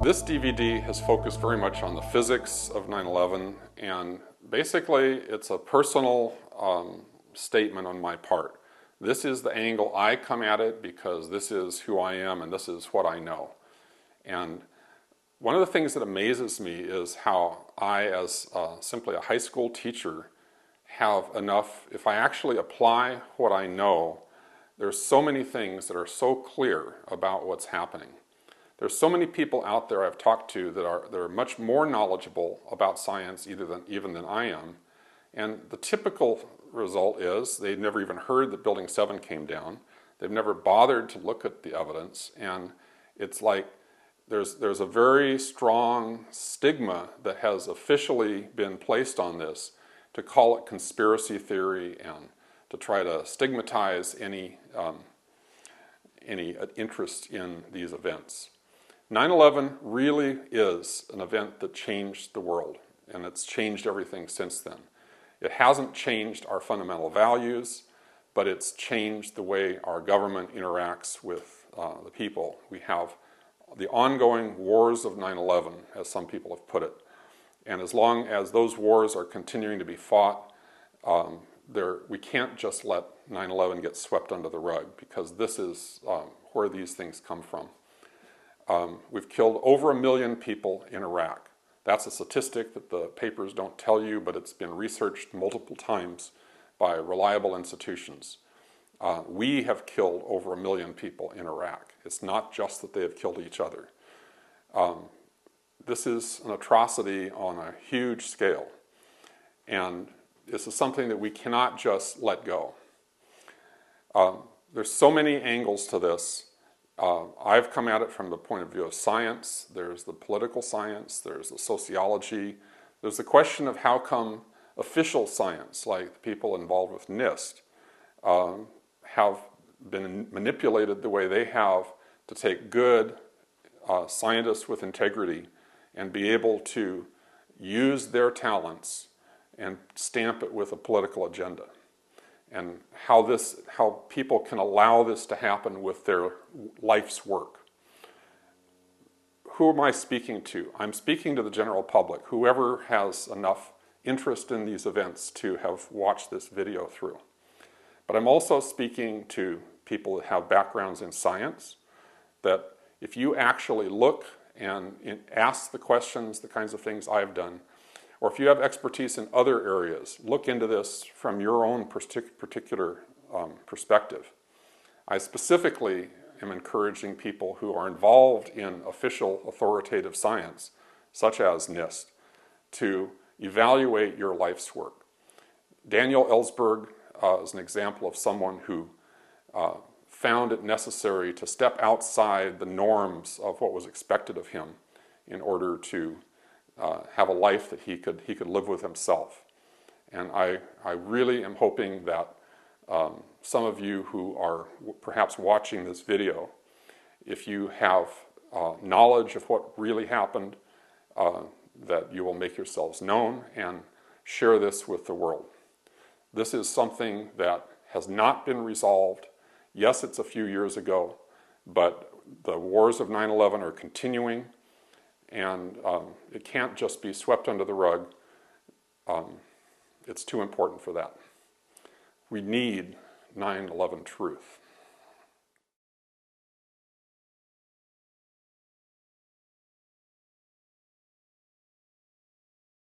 This DVD has focused very much on the physics of 9/11, and basically it's a personal statement on my part. This is the angle I come at it because this is who I am and this is what I know. And one of the things that amazes me is how I, as simply a high school teacher, have enough, if I actually apply what I know, there's so many things that are so clear about what's happening. There's so many people out there I've talked to that are much more knowledgeable about science even than I am. And the typical result is they've never even heard that Building 7 came down. They've never bothered to look at the evidence. And it's like there's a very strong stigma that has officially been placed on this to call it conspiracy theory and to try to stigmatize any interest in these events. 9/11 really is an event that changed the world, and it's changed everything since then. It hasn't changed our fundamental values, but it's changed the way our government interacts with the people. We have the ongoing wars of 9/11, as some people have put it. And as long as those wars are continuing to be fought, we can't just let 9/11 get swept under the rug, because this is where these things come from. We've killed over 1 million people in Iraq. That's a statistic that the papers don't tell you, but it's been researched multiple times by reliable institutions. We have killed over 1 million people in Iraq. It's not just that they have killed each other. This is an atrocity on a huge scale, and this is something that we cannot just let go. There's so many angles to this. I've come at it from the point of view of science. There's the political science, there's the sociology, there's the question of how come official science, like the people involved with NIST, have been manipulated the way they have to take good scientists with integrity and be able to use their talents and stamp it with a political agenda. And how people can allow this to happen with their life's work. Who am I speaking to? I'm speaking to the general public, whoever has enough interest in these events to have watched this video through. But I'm also speaking to people that have backgrounds in science, that if you actually look and ask the questions, the kinds of things I've done, or if you have expertise in other areas, look into this from your own particular perspective. I specifically am encouraging people who are involved in official authoritative science, such as NIST, to evaluate your life's work. Daniel Ellsberg is an example of someone who found it necessary to step outside the norms of what was expected of him in order to have a life that he could live with himself. And I really am hoping that some of you who are perhaps watching this video, if you have knowledge of what really happened, that you will make yourselves known and share this with the world. This is something that has not been resolved. Yes, it's a few years ago, but the wars of 9/11 are continuing, and it can't just be swept under the rug. It's too important for that. We need 9/11 truth.